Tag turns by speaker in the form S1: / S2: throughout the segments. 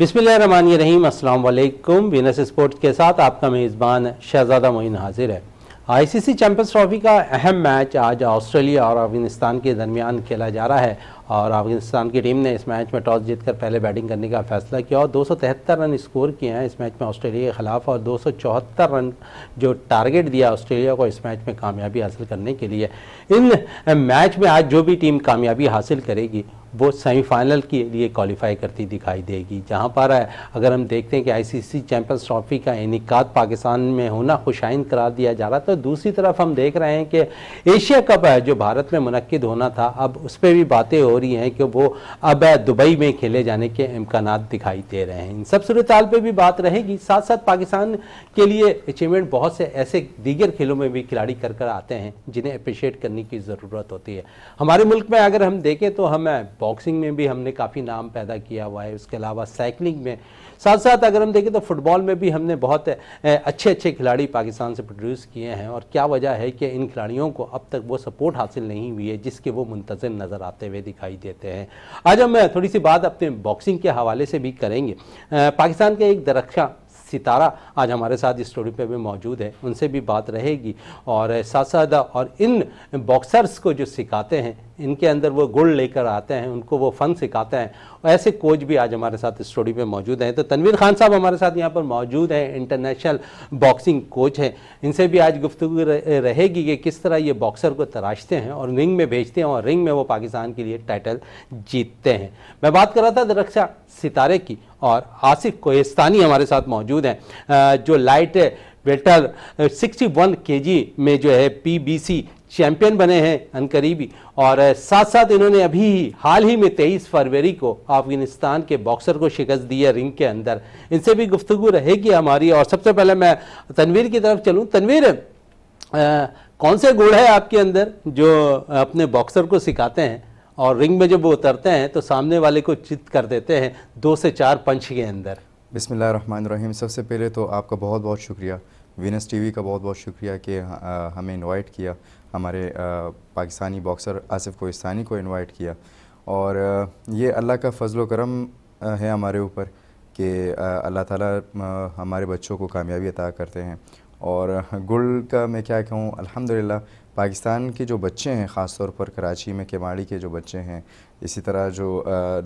S1: बिस्मिल्लाहिर्रहमानिर्रहीम, अस्सलाम वालेकुम। वीनस स्पोर्ट्स के साथ आपका मेज़बान शहजादा मोइन हाजिर है। आईसीसी चैंपियंस ट्रॉफी का अहम मैच आज ऑस्ट्रेलिया और अफगानिस्तान के दरमियान खेला जा रहा है और अफगानिस्तान की टीम ने इस मैच में टॉस जीतकर पहले बैटिंग करने का फैसला किया और 273 रन स्कोर किए हैं इस मैच में ऑस्ट्रेलिया के ख़िलाफ़ और 274 रन जो टारगेट दिया ऑस्ट्रेलिया को इस मैच में कामयाबी हासिल करने के लिए। इन मैच में आज जो भी टीम कामयाबी हासिल करेगी वो सेमीफाइनल के लिए क्वालिफाई करती दिखाई देगी, जहां पर अगर हम देखते हैं कि आईसीसी चैंपियंस ट्रॉफी का इनेकाद पाकिस्तान में होना खुशाइन करार दिया जा रहा, तो दूसरी तरफ हम देख रहे हैं कि एशिया कप जो भारत में मुनक्किद होना था अब उस पर भी बातें हो रही हैं कि वो अब दुबई में खेले जाने के इम्कानात दिखाई दे रहे हैं। इन सब सूरत-ए-हाल पर भी बात रहेगी। साथ साथ पाकिस्तान के लिए अचीवमेंट बहुत से ऐसे दीगर खेलों में भी खिलाड़ी कर आते हैं जिन्हें अप्रिशिएट करने की ज़रूरत होती है। हमारे मुल्क में अगर हम देखें तो हम बॉक्सिंग में भी हमने काफ़ी नाम पैदा किया हुआ है, उसके अलावा साइकिलिंग में, साथ साथ अगर हम देखें तो फुटबॉल में भी हमने बहुत अच्छे खिलाड़ी पाकिस्तान से प्रोड्यूस किए हैं। और क्या वजह है कि इन खिलाड़ियों को अब तक वो सपोर्ट हासिल नहीं हुई है जिसके वो मुंतज़िर नज़र आते हुए दिखाई देते हैं। आज हम थोड़ी सी बात अपने बॉक्सिंग के हवाले से भी करेंगे। पाकिस्तान के एक दरख्शां सितारा आज हमारे साथ इस स्टोरी पे भी मौजूद है, उनसे भी बात रहेगी और साथ साथ और इन बॉक्सर्स को जो सिखाते हैं, इनके अंदर वो गुण लेकर आते हैं, उनको वो फ़न सिखाते हैं, ऐसे कोच भी आज हमारे साथ इस स्टोरी पे मौजूद हैं। तो तनवीर खान साहब हमारे साथ यहाँ पर मौजूद हैं, इंटरनेशनल बॉक्सिंग कोच हैं। इनसे भी आज गुफ्तगू रहेगी कि किस तरह ये बॉक्सर को तराशते हैं और रिंग में भेजते हैं और रिंग में वो पाकिस्तान के लिए टाइटल जीतते हैं। मैं बात कर रहा था दरख्शां सितारे की और आसिफ कोहिस्तानी हमारे साथ मौजूद हैं जो लाइट वेल्टर 61 केजी में जो है पीबीसी चैंपियन बने हैं अनकरीबी और साथ साथ इन्होंने अभी हाल ही में 23 फरवरी को अफगानिस्तान के बॉक्सर को शिकस्त दी है रिंग के अंदर। इनसे भी गुफ्तगू रहेगी हमारी और सबसे पहले मैं तनवीर की तरफ चलूँ। तनवीर, कौन से गुण है आपके अंदर जो अपने बॉक्सर को सिखाते हैं और रिंग में जब वो उतरते हैं तो सामने वाले को चित कर देते हैं 2 से 4 पंच के अंदर?
S2: बिस्मिल्लाहिर्रहमानिर्रहीम। सबसे पहले तो आपका बहुत बहुत शुक्रिया, वीनस टीवी का बहुत बहुत शुक्रिया कि हमें इनवाइट किया, हमारे पाकिस्तानी बॉक्सर आसिफ कोहिस्तानी को इनवाइट किया। और ये अल्लाह का फजल व करम है हमारे ऊपर कि अल्लाह ताला हमारे बच्चों को कामयाबी अता करते हैं। और गुल का मैं क्या कहूँ, अल्हम्दुलिल्लाह पाकिस्तान के जो बच्चे हैं, ख़ास तौर पर कराची में केमाड़ी के जो बच्चे हैं, इसी तरह जो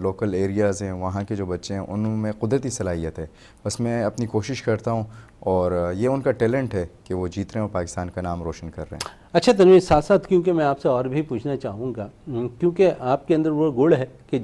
S2: लोकल एरियाज़ हैं वहाँ के जो बच्चे हैं, उनमें कुदरती सलाहियत है। बस मैं अपनी कोशिश करता हूँ और ये उनका टैलेंट है कि वो जीत रहे हैं और पाकिस्तान का नाम रोशन कर रहे हैं।
S1: अच्छा तनवीर, साथ साथ क्योंकि मैं आपसे और भी पूछना चाहूँगा, क्योंकि आपके अंदर वो गुण है कि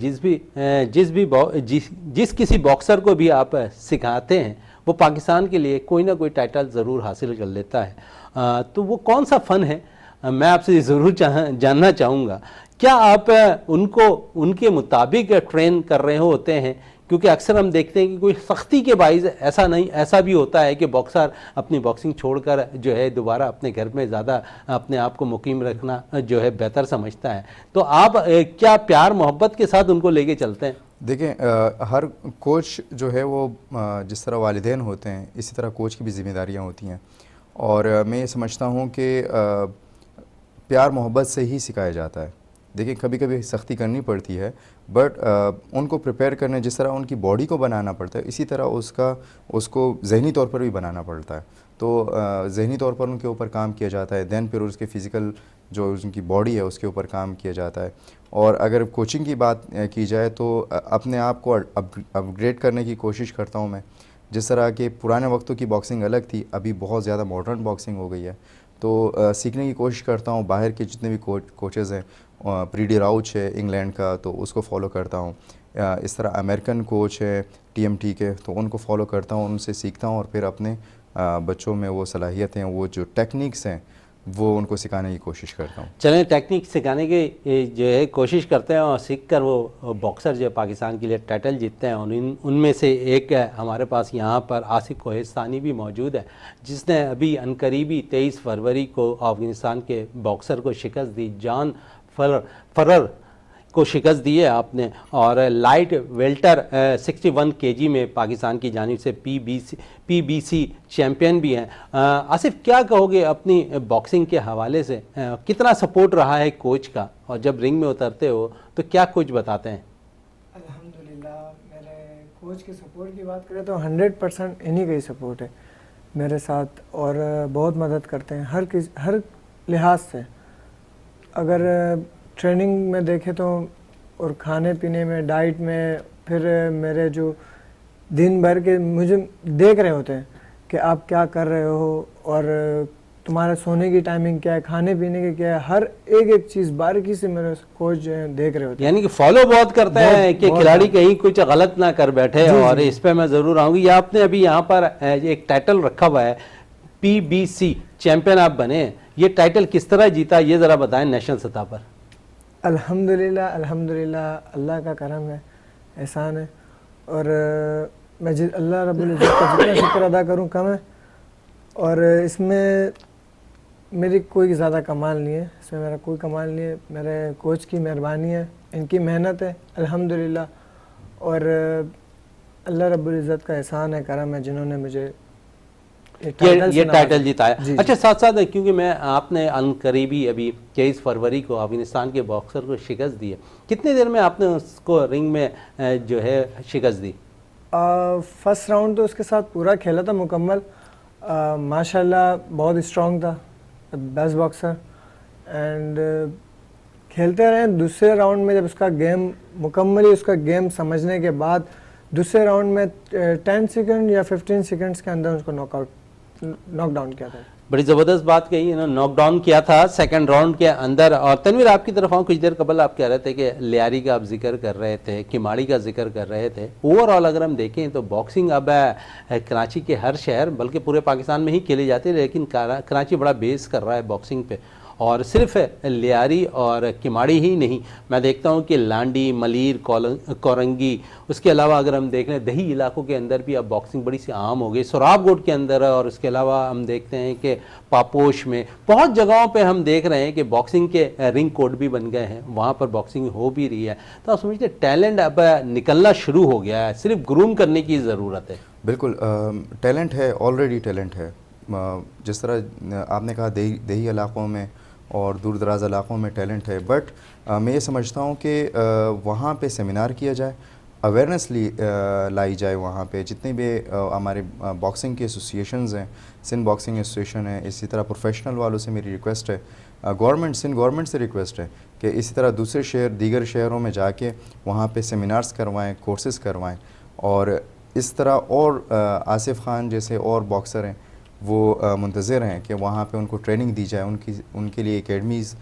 S1: जिस किसी बॉक्सर को भी आप सिखाते हैं वो पाकिस्तान के लिए कोई ना कोई टाइटल ज़रूर हासिल कर लेता है। तो वो कौन सा फ़न है, मैं आपसे ज़रूर जानना चाहूँगा। क्या आप उनको उनके मुताबिक ट्रेन कर रहे होते हैं? क्योंकि अक्सर हम देखते हैं कि कोई सख्ती के बाइज़ ऐसा भी होता है कि बॉक्सर अपनी बॉक्सिंग छोड़कर जो है दोबारा अपने घर में ज़्यादा अपने आप को मुकीम रखना जो है बेहतर समझता है। तो आप क्या प्यार मोहब्बत के साथ उनको लेके चलते हैं?
S2: देखें, हर कोच जो है वो जिस तरह वालिदैन होते हैं इसी तरह कोच की भी ज़िम्मेदारियाँ होती हैं और मैं ये समझता हूँ कि प्यार मोहब्बत से ही सिखाया जाता है। देखिए, कभी कभी सख्ती करनी पड़ती है, बट उनको प्रिपेयर करने, जिस तरह उनकी बॉडी को बनाना पड़ता है इसी तरह उसको जहनी तौर पर भी बनाना पड़ता है। तो जहनी तौर पर उनके ऊपर काम किया जाता है, दैन फिर उसके फ़िज़िकल जो उनकी बॉडी है उसके ऊपर काम किया जाता है। और अगर कोचिंग की बात की जाए तो अपने आप को अपग्रेड करने की कोशिश करता हूँ मैं। जिस तरह के पुराने वक्तों की बॉक्सिंग अलग थी, अभी बहुत ज़्यादा मॉडर्न बॉक्सिंग हो गई है, तो सीखने की कोशिश करता हूँ। बाहर के जितने भी कोचेज़ हैं, प्रीडी राउच है इंग्लैंड का, तो उसको फॉलो करता हूँ। इस तरह अमेरिकन कोच है TMT के, तो उनको फॉलो करता हूँ, उनसे सीखता हूँ और फिर अपने बच्चों में वो सलाहियतें, वो जो टेक्निक्स हैं वो उनको सिखाने की कोशिश करता हूँ।
S1: चलें, टेक्निक सिखाने की जो है कोशिश करते हैं और सीख कर वो बॉक्सर जो पाकिस्तान के लिए टाइटल जीतते हैं। और उनमें से एक हमारे पास यहाँ पर आसिफ कोहिस्तानी भी मौजूद है जिसने अभी अनकरीबी 23 फरवरी को अफगानिस्तान के बॉक्सर को शिकस्त दी, जॉन फरर को शिकस्त दी है आपने। और लाइट वेल्टर 61 केजी में पाकिस्तान की जानिब से पीबीसी चैम्पियन भी हैं। आसिफ, क्या कहोगे अपनी बॉक्सिंग के हवाले से, कितना सपोर्ट रहा है कोच का और जब रिंग में उतरते हो तो क्या कोच बताते हैं?
S3: अल्हम्दुलिल्लाह, मेरे कोच की सपोर्ट की बात करें तो 100% इन्हीं का ही सपोर्ट है मेरे साथ, और बहुत मदद करते हैं हर लिहाज से। अगर ट्रेनिंग में देखें तो, और खाने पीने में, डाइट में, फिर मेरे जो दिन भर के मुझे देख रहे होते हैं कि आप क्या कर रहे हो और तुम्हारा सोने की टाइमिंग क्या है, खाने पीने की क्या है, हर एक चीज़ बारीकी से मेरे कोच जो है देख रहे होते हैं।
S1: यानी कि फॉलो बहुत करते हैं कि खिलाड़ी कहीं कुछ गलत ना कर बैठे। और इस पे मैं ज़रूर आऊँगी। ये आपने अभी यहाँ पर एक टाइटल रखा हुआ है, PBC चैंपियन आप बने, ये टाइटल किस तरह जीता, ये ज़रा बताएं नेशनल सतह पर।
S3: अल्हम्दुलिल्लाह अल्लाह का करम है, एहसान है, और मैं अल्लाह रब्बुल इज़्ज़त का जितना शुक्र अदा करूँ कम है। और इसमें मेरी कोई ज़्यादा कमाल नहीं है, इसमें मेरा कोई कमाल नहीं है, मेरे कोच की मेहरबानी है, इनकी मेहनत है अल्हम्दुलिल्लाह, और अल्लाह रब्बुल इज़्ज़त का एहसान है, करम है, जिन्होंने मुझे ये
S1: टाइटल जिताया। अच्छा, साथ साथ क्योंकि मैं आपने अनकरीबी अभी 23 फरवरी को अफगानिस्तान के बॉक्सर को शिकस्त दी है, कितने देर में आपने उसको रिंग में जो है शिकस्त दी?
S3: फर्स्ट राउंड तो उसके साथ पूरा खेला था मुकम्मल, माशाल्लाह बहुत स्ट्रॉन्ग था, बेस्ट बॉक्सर, एंड खेलते रहे। दूसरे राउंड में जब उसका गेम मुकम्मली, उसका गेम समझने के बाद दूसरे राउंड में 10 सेकंड या 15 सेकंड्स के अंदर उसको नॉकडाउन किया था।
S1: बड़ी ज़बरदस्त बात कही है ना, नॉकडाउन किया था सेकंड राउंड के अंदर। और तनवीर, आपकी तरफ आऊँ, कुछ देर कबल आप कह रहे थे कि लियारी का आप जिक्र कर रहे थे, किमाड़ी का जिक्र कर रहे थे। ओवरऑल अगर हम देखें तो बॉक्सिंग अब कराची के हर शहर, बल्कि पूरे पाकिस्तान में ही खेली जाती है, लेकिन कराची बड़ा बेस कर रहा है बॉक्सिंग पे। और सिर्फ लियारी और किमाड़ी ही नहीं, मैं देखता हूँ कि लांडी, मलीर, कोरंगी, उसके अलावा अगर हम देख लें दही इलाकों के अंदर भी अब बॉक्सिंग बड़ी सी आम हो गई, सोराबकोट के अंदर। और उसके अलावा हम देखते हैं कि पापोश में, बहुत जगहों पे हम देख रहे हैं कि बॉक्सिंग के रिंग कोड भी बन गए हैं, वहाँ पर बॉक्सिंग हो भी रही है। तो आप समझते टैलेंट अब निकलना शुरू हो गया है, सिर्फ ग्रूम करने की ज़रूरत है।
S2: बिल्कुल, टैलेंट है, ऑलरेडी टैलेंट है। जिस तरह आपने कहा दही इलाकों में और दूर दराज इलाकों में टैलेंट है, बट मैं ये समझता हूँ कि वहाँ पे सेमिनार किया जाए, अवेयरनेस लाई जाए। वहाँ पे जितने भी हमारे बॉक्सिंग के एसोसिएशंस हैं, सिंध बॉक्सिंग एसोसिएशन है, इसी तरह प्रोफेशनल वालों से मेरी रिक्वेस्ट है, सिंध गवर्नमेंट से रिक्वेस्ट है कि इसी तरह दीगर शहरों में जाके वहाँ पे सेमिनार्स करवाएं, कोर्सेज़ करवाएं। और इस तरह और आसिफ खान जैसे और बॉक्सर हैं वो मुंतज़िर हैं कि वहाँ पे उनको ट्रेनिंग दी जाए, उनके लिए एकेडमीज़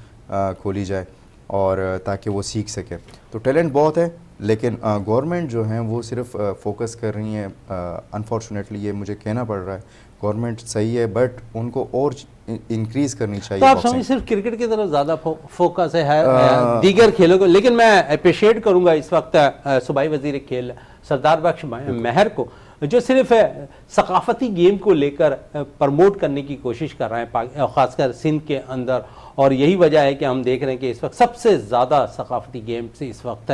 S2: खोली जाए, और ताकि वो सीख सकें। तो टैलेंट बहुत है, लेकिन गवर्नमेंट जो है वो सिर्फ फोकस कर रही है। अनफॉर्चुनेटली ये मुझे कहना पड़ रहा है, गवर्नमेंट सही है बट उनको और इंक्रीज़ करनी चाहिए।
S1: तो आप समझिए सिर्फ क्रिकेट की तरफ ज़्यादा फोकस है दीगर खेलों को। लेकिन मैं अप्रिशिएट करूँगा इस वक्त सूबाई वज़ीर खेल सरदार बख्श महर को, जो सिर्फ सकाफती गेम को लेकर प्रमोट करने की कोशिश कर रहे हैं, ख़ासकर सिंध के अंदर। और यही वजह है कि हम देख रहे हैं कि इस वक्त सबसे ज़्यादा सकाफती गेम से इस वक्त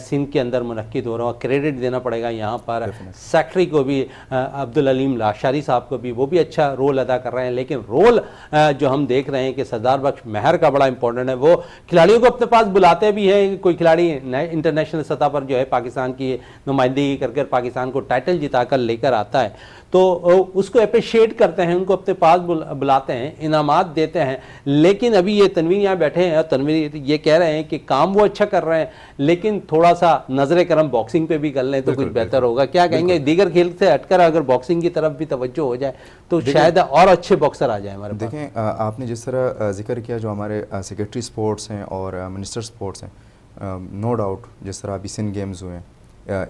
S1: सिंध के अंदर मुनक्किद हो रहा है। क्रेडिट देना पड़ेगा यहाँ पर सेक्रेटरी को भी, अब्दुल अलीम लाशारी साहब को भी, वो भी अच्छा रोल अदा कर रहे हैं। लेकिन रोल जो हम देख रहे हैं कि सरदार बख्श महर का बड़ा इंपॉर्टेंट है। वो खिलाड़ियों को अपने पास बुलाते भी हैं, कोई खिलाड़ी इंटरनेशनल सतह पर जो है पाकिस्तान की नुमाइंदगी कर पाकिस्तान को टाइटल जिता कर लेकर आता है, तो उसको अप्रिशिएट करते हैं, उनको अपने पास बुलाते हैं, इनामात देते हैं। लेकिन अभी ये तनवीर यहाँ बैठे हैं, तनवीर ये कह रहे हैं कि काम वो अच्छा कर रहे हैं, लेकिन थोड़ा सा नजर करम बॉक्सिंग पे भी कर लें तो कुछ बेहतर होगा। क्या कहेंगे, दीगर खेल से हटकर अगर बॉक्सिंग की तरफ भी तवज्जो हो जाए तो शायद और अच्छे बॉक्सर आ जाए हमारे पास।
S2: देखें, आपने जिस तरह जिक्र किया, जो हमारे सेक्रेटरी स्पोर्ट्स हैं और मिनिस्टर स्पोर्ट्स हैं, नो डाउट जिस तरह अभी सिंध गेम्स हुए हैं,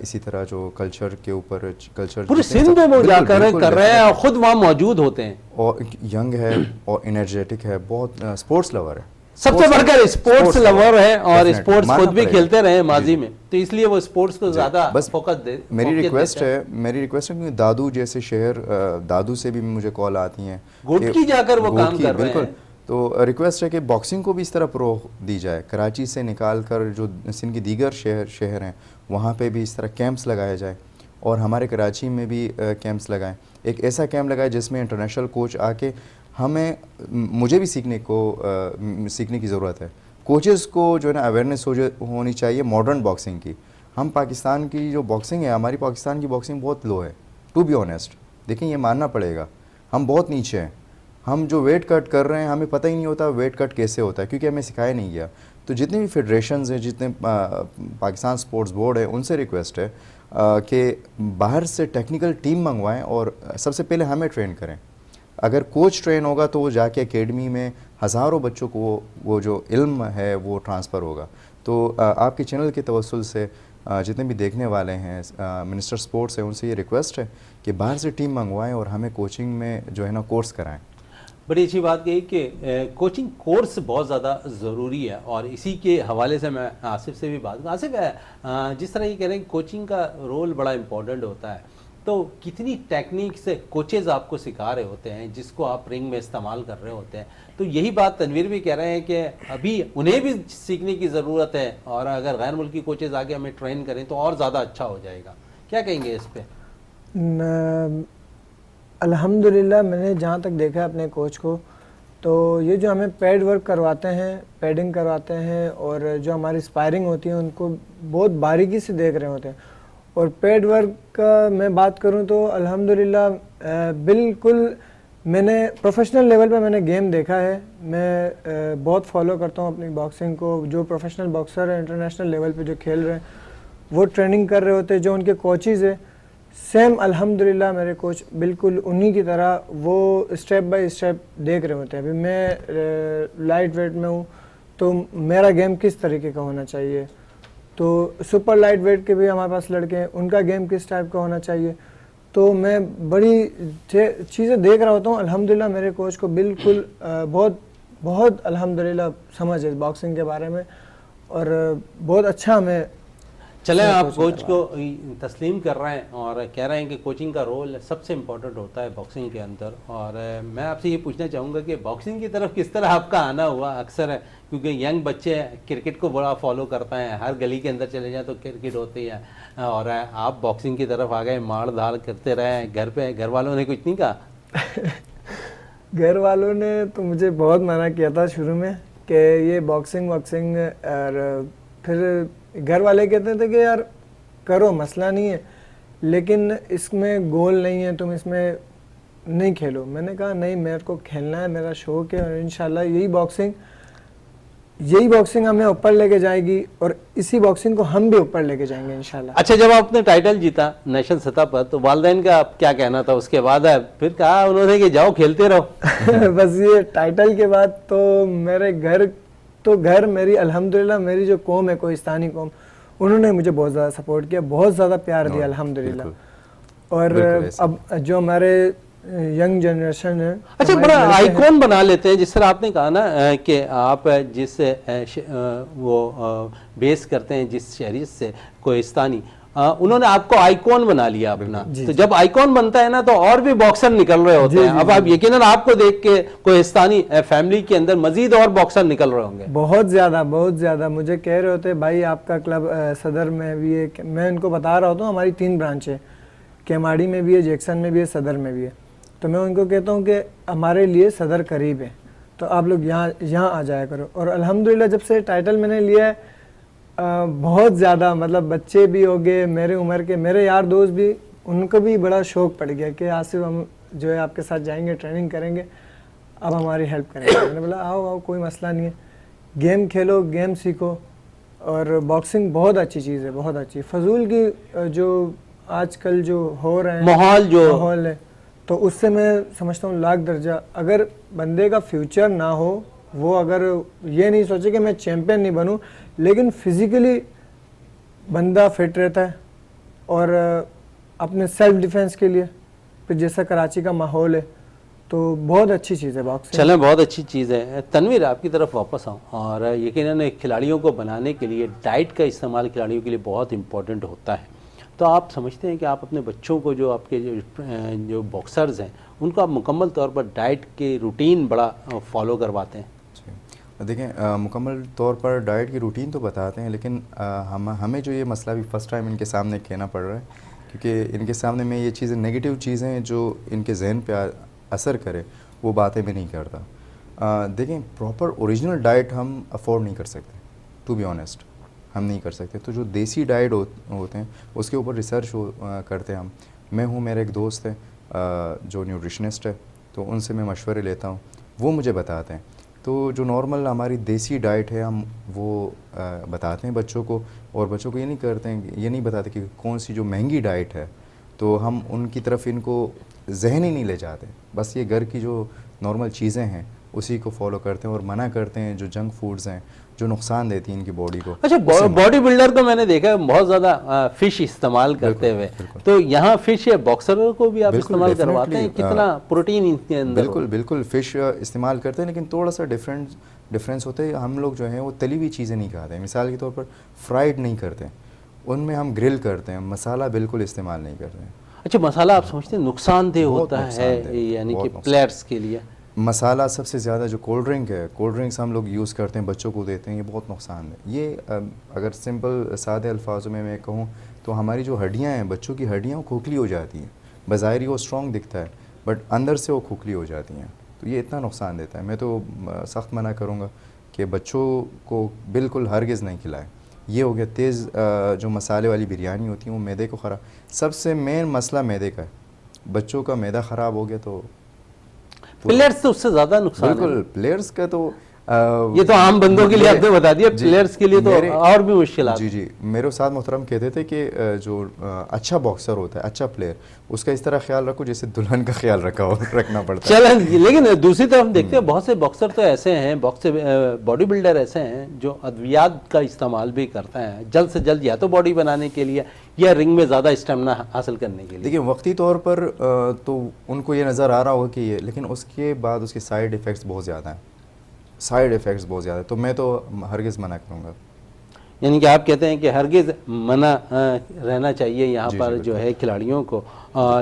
S2: इसी तरह जो कल्चर के ऊपर
S1: पूरे सिंध में वो जाकर कर रहे हैं और खुद वहाँ मौजूद होते हैं,
S2: और यंग है और एनर्जेटिक है, बहुत स्पोर्ट्स लवर है,
S1: सबसे बढ़कर स्पोर्ट्स लवर है, और स्पोर्ट्स खुद भी खेलते रहे माजी में, तो इसलिए वो स्पोर्ट्स को ज्यादा फोकस दे।
S2: मेरी रिक्वेस्ट है क्योंकि दादू जैसे शहर, दादू से भी मुझे कॉल आती हैं,
S1: गुटकी जाकर वो काम कर रहे हैं।
S2: तो रिक्वेस्ट है कि बॉक्सिंग को भी इस तरह प्रो दी जाए, कराची से निकाल कर जो सिंध के दीगर शहर हैं वहाँ पे भी इस तरह कैंप्स लगाया जाए, और हमारे कराची में भी कैंप्स लगाएं। एक ऐसा कैंप लगाए जिसमें इंटरनेशनल कोच आके मुझे भी सीखने की ज़रूरत है। कोचेज़ को जो है ना अवेयरनेस होनी चाहिए मॉडर्न बॉक्सिंग की। हम पाकिस्तान की जो बॉक्सिंग है, हमारी पाकिस्तान की बॉक्सिंग बहुत लो है, टू बी ऑनेस्ट। देखिए ये मानना पड़ेगा, हम बहुत नीचे हैं। हम जो वेट कट कर रहे हैं हमें पता ही नहीं होता वेट कट कैसे होता है, क्योंकि हमें सिखाया नहीं गया। तो जितने भी फेडरेशंस हैं, जितने पाकिस्तान स्पोर्ट्स बोर्ड है, उनसे रिक्वेस्ट है कि बाहर से टेक्निकल टीम मंगवाएं और सबसे पहले हमें ट्रेन करें। अगर कोच ट्रेन होगा तो वो जाके एकेडमी में हज़ारों बच्चों को वो जो इल्म है वो ट्रांसफ़र होगा। तो आपके चैनल के तवस्सुल से जितने भी देखने वाले हैं मिनिस्टर स्पोर्ट्स है, उनसे ये रिक्वेस्ट है कि बाहर से टीम मंगवाएं और हमें कोचिंग में जो है ना कोर्स कराएं।
S1: बड़ी अच्छी बात कही कि कोचिंग कोर्स बहुत ज़्यादा ज़रूरी है, और इसी के हवाले से मैं आसिफ से भी बात करूँ। आसिफ, जिस तरह ये कह रहे हैं कोचिंग का रोल बड़ा इम्पोर्टेंट होता है, तो कितनी टेक्निक से कोचेज़ आपको सिखा रहे होते हैं जिसको आप रिंग में इस्तेमाल कर रहे होते हैं? तो यही बात तनवीर भी कह रहे हैं कि अभी उन्हें भी सीखने की ज़रूरत है, और अगर गैर मुल्की कोचेज़ आके हमें ट्रेन करें तो और ज़्यादा अच्छा हो जाएगा। क्या कहेंगे इस पर?
S3: अल्हम्दुलिल्लाह मैंने जहाँ तक देखा है अपने कोच को, तो ये जो हमें पैड वर्क करवाते हैं, पैडिंग करवाते हैं, और जो हमारी स्पायरिंग होती है उनको बहुत बारीकी से देख रहे होते हैं। और पैड वर्क का मैं बात करूँ तो अल्हम्दुलिल्लाह बिल्कुल मैंने प्रोफेशनल लेवल पे मैंने गेम देखा है। मैं बहुत फॉलो करता हूँ अपनी बॉक्सिंग को। जो प्रोफेशनल बॉक्सर हैं इंटरनेशनल लेवल पे जो खेल रहे हैं वो ट्रेनिंग कर रहे होते हैं, जो उनके कोचेज़ हैं सेम अल्हम्दुलिल्लाह मेरे कोच बिल्कुल उन्हीं की तरह वो स्टेप बाय स्टेप देख रहे होते हैं। अभी मैं लाइट वेट में हूँ तो मेरा गेम किस तरीके का होना चाहिए, तो सुपर लाइट वेट के भी हमारे पास लड़के हैं, उनका गेम किस टाइप का होना चाहिए। तो मैं बड़ी चीज़ें देख रहा होता हूँ। अल्हम्दुलिल्लाह मेरे कोच को बिल्कुल बहुत बहुत अल्हम्दुलिल्लाह समझ है बॉक्सिंग के बारे में, और बहुत अच्छा हमें
S1: चलें, आप कोच को तस्लीम कर रहे हैं और कह रहे हैं कि कोचिंग का रोल सबसे इम्पोर्टेंट होता है बॉक्सिंग के अंदर। और मैं आपसे ये पूछना चाहूँगा कि बॉक्सिंग की तरफ किस तरह आपका आना हुआ? अक्सर क्योंकि यंग बच्चे क्रिकेट को बड़ा फॉलो करते हैं, हर गली के अंदर चले जाएं तो क्रिकेट होती है, और आप बॉक्सिंग की तरफ आ गए, मार धाड़ करते रहे। घर पे घर वालों ने कुछ नहीं कहा?
S3: घर वालों ने तो मुझे बहुत मना किया था शुरू में कि ये बॉक्सिंग वॉक्सिंग, और फिर घर वाले कहते थे कि यार करो मसला नहीं है, लेकिन इसमें गोल नहीं है, तुम इसमें नहीं खेलो। मैंने कहा नहीं, मेरे को खेलना है, मेरा शौक है, और इंशाल्लाह यही बॉक्सिंग हमें ऊपर लेके जाएगी, और इसी बॉक्सिंग को हम भी ऊपर लेके जाएंगे इंशाल्लाह।
S1: अच्छा, जब आपने टाइटल जीता नेशनल सतह पर तो वालिदैन का क्या कहना था उसके बाद? फिर कहा उन्होंने कि जाओ खेलते रहो?
S3: बस ये टाइटल के बाद तो मेरे घर मेरी अल्हम्दुलिल्लाह मेरी जो कौम है कोहिस्तानी कौम, उन्होंने मुझे बहुत ज़्यादा सपोर्ट किया, बहुत ज़्यादा प्यार दिया अल्हम्दुलिल्लाह। और अब जो हमारे यंग जनरेशन है,
S1: अच्छा, बड़ा आइकॉन बना लेते हैं। जिस तरह आपने कहा ना कि आप जिस वो बेस करते हैं जिस शहरी से कोहिस्तानी, उन्होंने आपको आइकॉन बना लिया अपना। तो जब आइकॉन बनता है ना तो और भी बॉक्सर निकल रहे होते हैं। अब आप यकीनन आपको देख के कोहिस्तानी फैमिली के अंदर मजीद और बॉक्सर निकल रहे होंगे।
S3: बहुत ज़्यादा मुझे कह रहे होते भाई आपका क्लब सदर में भी है। मैं इनको बता रहा होता हूँ हमारी 3 ब्रांच है, केमाड़ी में भी है, जैक्सन में भी है, सदर में भी है। तो मैं उनको कहता हूँ कि हमारे लिए सदर करीब है, तो आप लोग यहाँ आ जाया करो। और अल्हम्दुलिल्लाह जब से टाइटल मैंने लिया है बहुत ज़्यादा, मतलब बच्चे भी हो गए मेरे उम्र के, मेरे यार दोस्त भी, उनको भी बड़ा शौक़ पड़ गया कि आसिफ हम जो है आपके साथ जाएंगे, ट्रेनिंग करेंगे, अब हमारी हेल्प करेंगे। मैंने बोला आओ कोई मसला नहीं है, गेम खेलो, गेम सीखो। और बॉक्सिंग बहुत अच्छी चीज़ है, बहुत अच्छी। फजूल की जो आजकल जो हो रहे हैं माहौल है, तो उससे मैं समझता हूँ लाख दर्जा, अगर बंदे का फ्यूचर ना हो, वो अगर ये नहीं सोचे कि मैं चैम्पियन नहीं बनूं, लेकिन फिज़िकली बंदा फिट रहता है और अपने सेल्फ डिफेंस के लिए, फिर जैसा कराची का माहौल है, तो बहुत अच्छी चीज़ है बॉक्सिंग।
S1: चलें, बहुत अच्छी चीज़ है। तनवीर, आपकी तरफ वापस आऊँ, और यकीनन खिलाड़ियों को बनाने के लिए डाइट का इस्तेमाल खिलाड़ियों के लिए बहुत इंपॉर्टेंट होता है। तो आप समझते हैं कि आप अपने बच्चों को, जो आपके जो बॉक्सर्स हैं, उनको आप मुकम्मल तौर पर डाइट के रूटीन बड़ा फॉलो करवाते हैं?
S2: देखें, मुकम्मल तौर पर डाइट की रूटीन तो बताते हैं, लेकिन हमें जो ये मसला भी फ़र्स्ट टाइम इनके सामने कहना पड़ रहा है, क्योंकि इनके सामने मैं ये चीज़ें नेगेटिव चीज़ें जो इनके जहन पे असर करे वो बातें मैं नहीं करता। देखें, प्रॉपर ओरिजिनल डाइट हम अफोर्ड नहीं कर सकते, टू बी ऑनेस्ट। हम नहीं कर सकते। तो जो देसी डाइट होते हैं उसके ऊपर रिसर्च करते हैं हम। मैं हूँ, मेरा एक दोस्त है जो न्यूट्रिशनिस्ट है, तो उनसे मैं मशवरे लेता हूँ, वो मुझे बताते हैं। तो जो नॉर्मल हमारी देसी डाइट है हम वो बताते हैं बच्चों को, और बच्चों को ये नहीं करते हैं, ये नहीं बताते कि कौन सी जो महंगी डाइट है, तो हम उनकी तरफ इनको जहन ही नहीं ले जाते। बस ये घर की जो नॉर्मल चीज़ें हैं उसी को फॉलो करते हैं और मना करते हैं जो जंक फूड्स हैं जो नुकसान देती हैं इनकी बॉडी को।
S1: अच्छा, बॉडी बिल्डर को मैंने देखा है बहुत ज़्यादा फिश इस्तेमाल करते हुए, तो यहाँ फिश या बॉक्सर को भी आप इस्तेमाल करवाते हैं? कितना प्रोटीन इनके अंदर?
S2: बिल्कुल बिल्कुल, फ़िश इस्तेमाल करते हैं, लेकिन थोड़ा सा डिफरेंस होता है। हम लोग जो हैं वो तली हुई चीज़ें नहीं खाते हैं, मिसाल के तौर पर फ्राइड नहीं करते, उनमें हम ग्रिल करते हैं, मसाला बिल्कुल इस्तेमाल नहीं करते हैं।
S1: अच्छा, मसाला आप समझते हैं नुकसानदेह होता है,
S2: नुकसानदेह,
S1: यानी कि
S2: बहुत
S1: प्लेयर्स के लिए?
S2: मसाला सबसे ज़्यादा जो कोल्ड ड्रिंक है, कोल्ड ड्रिंक्स हम लोग यूज़ करते हैं, बच्चों को देते हैं, ये बहुत नुकसान है। ये अगर सिंपल सादे अल्फाजों में मैं कहूँ तो हमारी जो हड्डियाँ हैं, बच्चों की हड्डियाँ वो खोखली हो जाती हैं। बज़ाहिर वो स्ट्रॉन्ग दिखता है बट अंदर से वो खोखली हो जाती हैं, तो ये इतना नुकसान देता है। मैं तो सख्त मना करूँगा कि बच्चों को बिल्कुल हरगिज़ नहीं खिलाएं। ये हो गया तेज़ जो मसाले वाली बिरयानी होती है वो मैदे को ख़राब, सबसे मेन मसला मैदे का है। बच्चों का मैदा ख़राब हो गया तो
S1: प्लेयर्स तो उससे ज़्यादा नुकसान है।
S2: बिल्कुल, प्लेयर्स का तो
S1: ये तो आम बंदों के लिए आपने बता दिया, प्लेयर्स के लिए तो और भी मुश्किल।
S2: जी जी, मेरे उस्ताद मोहतरम कहते थे कि जो अच्छा बॉक्सर होता है, अच्छा प्लेयर, उसका इस तरह ख्याल रखो जैसे दुल्हन का ख्याल रखना पड़ता है।
S1: चलें, लेकिन दूसरी तरफ देखते हैं बहुत से बॉक्सर तो ऐसे हैं, बॉडी बिल्डर ऐसे हैं जो अद्वियात का इस्तेमाल भी करते हैं जल्द से जल्द, या तो बॉडी बनाने के लिए या रिंग में ज़्यादा स्टेमिना हासिल करने के लिए।
S2: देखिए वक्ती तौर पर तो उनको ये नज़र आ रहा होगा कि ये, लेकिन उसके बाद उसके साइड इफ़ेक्ट्स बहुत ज़्यादा हैं, साइड इफ़ेक्ट्स बहुत ज़्यादा है, तो मैं तो हरगिज़ मना करूँगा।
S1: यानी कि आप कहते हैं कि हरगिज़ मना रहना चाहिए यहाँ पर जो है खिलाड़ियों को।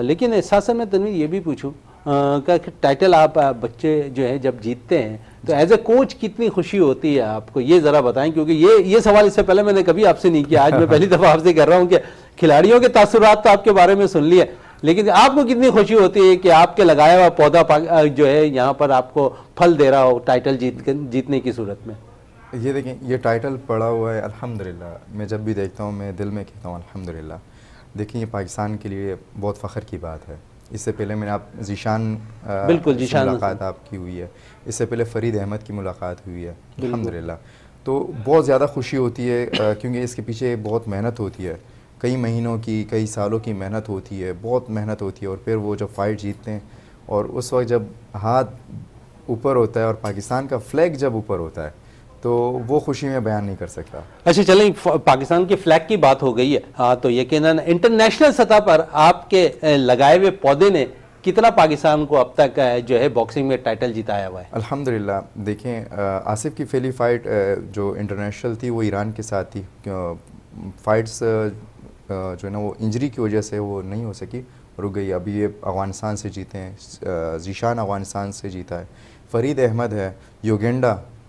S1: लेकिन साथ साथ मैं तनवीर ये भी पूछूँ कि टाइटल आप बच्चे जो है जब जीतते हैं तो एज ए कोच कितनी खुशी होती है आपको, ये ज़रा बताएं, क्योंकि ये सवाल इससे पहले मैंने कभी आपसे नहीं किया, आज मैं पहली दफ़ा आपसे कर रहा हूँ कि खिलाड़ियों के तासुरात तो आपके बारे में सुन लिए, लेकिन आपको कितनी खुशी होती है कि आपके लगाया हुआ पौधा जो है यहाँ पर आपको फल दे रहा हो टाइटल जीतने की सूरत में?
S2: ये देखें, ये टाइटल पड़ा हुआ है, अल्हम्दुलिल्लाह। मैं जब भी देखता हूँ मैं दिल में कहता हूँ अल्हम्दुलिल्लाह। देखिए ये पाकिस्तान के लिए बहुत फ़ख्र की बात है। इससे पहले मैंने आप ज़ीशान से मुलाकात आपकी हुई है, इससे पहले फ़रीद अहमद की मुलाकात हुई है, अल्हम्दुलिल्लाह। तो बहुत ज़्यादा खुशी होती है क्योंकि इसके पीछे बहुत मेहनत होती है, कई महीनों की, कई सालों की मेहनत होती है, बहुत मेहनत होती है। और फिर वो जब फ़ाइट जीतते हैं और उस वक्त जब हाथ ऊपर होता है और पाकिस्तान का फ्लैग जब ऊपर होता है तो वो खुशी में बयान नहीं कर सकता।
S1: अच्छा चलें, पाकिस्तान की फ्लैग की बात हो गई है, तो यकीनन इंटरनेशनल सतह पर आपके लगाए हुए पौधे ने कितना पाकिस्तान को अब तक जो है बॉक्सिंग में टाइटल जिताया हुआ है?
S2: अल्हम्दुलिल्लाह। देखें आसिफ की पहली फ़ाइट जो इंटरनेशनल थी वो ईरान के साथ थी। फ़ाइट्स जो है ना वो इंजरी की वजह से वो नहीं हो सकी, रुक गई। अभी ये अफ़गानिस्तान से जीते हैं, ज़ीशान अफ़गानिस्तान से जीता है। फ़रीद अहमद है,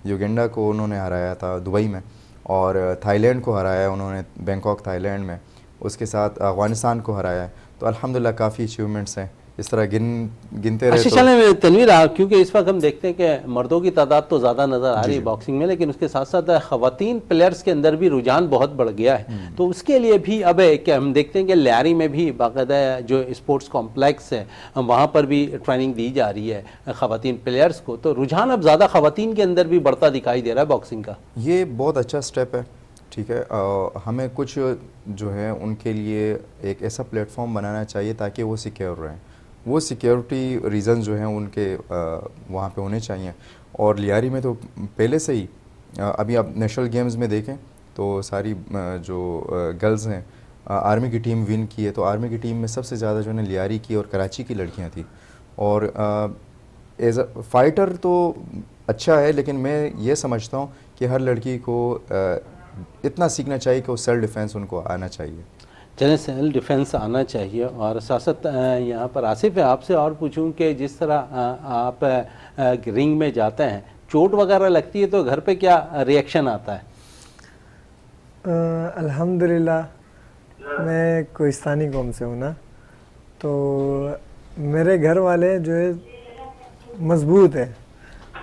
S2: युगेंडा को उन्होंने हराया था दुबई में, और थाईलैंड को हराया है उन्होंने बैंकॉक थाईलैंड में, उसके साथ अफ़गानिस्तान को हराया है। तो अल्हम्दुलिल्लाह काफ़ी अचीवमेंट्स हैं, इस तरह गिनते रहे।
S1: अच्छा चलें तनवीर, क्योंकि इस वक्त हम देखते हैं कि मर्दों की तादाद तो ज़्यादा नज़र आ रही है बॉक्सिंग में, लेकिन उसके साथ साथ ख़वातीन प्लेयर्स के अंदर भी रुझान बहुत बढ़ गया है। तो उसके लिए भी अब है कि हम देखते हैं कि लियारी में भी बाकायदा जो स्पोर्ट्स कॉम्प्लेक्स है वहाँ पर भी ट्रेनिंग दी जा रही है ख़वातीन प्लेयर्स को, तो रुझान अब ज़्यादा ख़वातीन के अंदर भी बढ़ता दिखाई दे रहा है बॉक्सिंग का।
S2: ये बहुत अच्छा स्टेप है, ठीक है। हमें कुछ जो है उनके लिए एक ऐसा प्लेटफॉर्म बनाना चाहिए ताकि वो सिक्योर रहें, वो सिक्योरिटी रीज़न जो हैं उनके वहाँ पे होने चाहिए। और लियारी में तो पहले से ही अभी आप नेशनल गेम्स में देखें तो सारी जो गर्ल्स हैं आर्मी की टीम विन की है, तो आर्मी की टीम में सबसे ज़्यादा जो है लियारी की और कराची की लड़कियाँ थी। और एज अ फाइटर तो अच्छा है, लेकिन मैं ये समझता हूँ कि हर लड़की को इतना सीखना चाहिए कि वो सेल्फ डिफेंस उनको आना चाहिए।
S1: चलें, सेल्फ डिफेंस आना चाहिए। और साथ साथ यहाँ पर आसिफ है, आपसे और पूछूं कि जिस तरह आप रिंग में जाते हैं, चोट वगैरह लगती है तो घर पे क्या रिएक्शन आता है?
S3: अल्हम्दुलिल्लाह मैं कोहिस्तानी कौम से हूँ ना, तो मेरे घर वाले जो है मज़बूत है,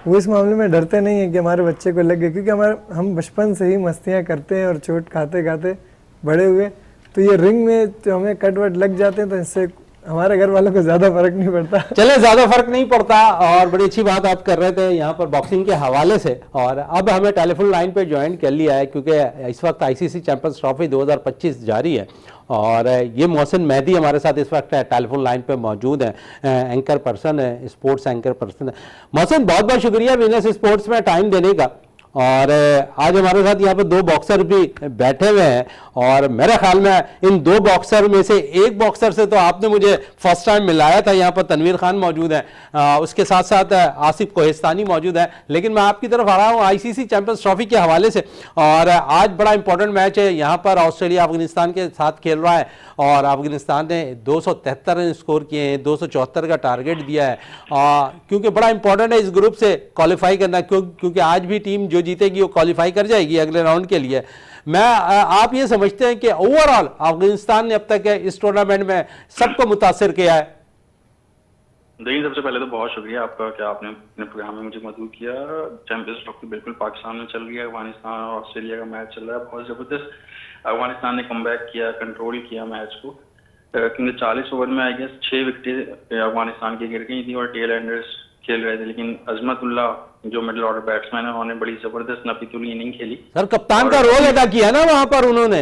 S3: वो इस मामले में डरते नहीं है कि हमारे बच्चे को लग गए, क्योंकि हम बचपन से ही मस्तियाँ करते हैं और चोट खाते खाते बड़े हुए। तो ये रिंग में तो हमें कट वट लग जाते हैं, तो इससे हमारे घर वालों को ज़्यादा फर्क नहीं पड़ता।
S1: चले, ज्यादा फर्क नहीं पड़ता। और बड़ी अच्छी बात आप कर रहे थे यहाँ पर बॉक्सिंग के हवाले से। और अब हमें टेलीफोन लाइन पे ज्वाइन कर लिया है, क्योंकि इस वक्त आईसीसी चैंपियंस ट्रॉफी 2025 जारी है और ये मोहसिन मेहदी हमारे साथ इस वक्त टेलीफोन लाइन पे मौजूद है, एंकर पर्सन है, स्पोर्ट्स एंकर पर्सन है। मोहसिन, बहुत बहुत शुक्रिया वीनस स्पोर्ट्स में टाइम देने का। और आज हमारे साथ यहाँ पे दो बॉक्सर भी बैठे हुए हैं और मेरे ख्याल में इन दो बॉक्सर में से एक बॉक्सर से तो आपने मुझे फर्स्ट टाइम मिलाया था। यहाँ पर तनवीर खान मौजूद है, उसके साथ साथ आसिफ कोहिस्तानी मौजूद है। लेकिन मैं आपकी तरफ आ रहा हूँ आईसीसी चैंपियंस ट्रॉफी के हवाले से। और आज बड़ा इंपॉर्टेंट मैच है, यहाँ पर ऑस्ट्रेलिया अफगानिस्तान के साथ खेल रहा है और अफगानिस्तान ने 273 रन स्कोर किए हैं, 274 का टारगेट दिया है। क्योंकि बड़ा इंपॉर्टेंट है इस ग्रुप से क्वालिफाई करना, क्योंकि आज भी टीम जो जीतेगी वो क्वालिफाई कर जाएगी अगले राउंड के लिए। आप ये समझते हैं कि ओवरऑल अफगानिस्तान ने अब तक इस टूर्नामेंट में सबको मुतासिर किया है?
S4: देखिए, सबसे पहले तो बहुत शुक्रिया आपका कि आपने अपने प्रोग्राम में मुझे मदद किया। चैंपियंस ट्रॉफी बिल्कुल पाकिस्तान में चल रही है, अफगानिस्तान और ऑस्ट्रेलिया का मैच चल रहा है, बहुत जबरदस्त। अफगानिस्तान ने कमबैक किया, कंट्रोल किया मैच को, क्योंकि 40 ओवर में आई गेस 6 विकेटें अफगानिस्तान की गिर गई थी और टेल एंडर्स खेल रहे थे। लेकिन अजमतुल्ला जो मिडिल ऑर्डर बैट्समैन है, उन्होंने बड़ी जबरदस्त नपीतुली इनिंग खेली।
S1: सर, कप्तान का रोल अदा किया ना वहां पर उन्होंने?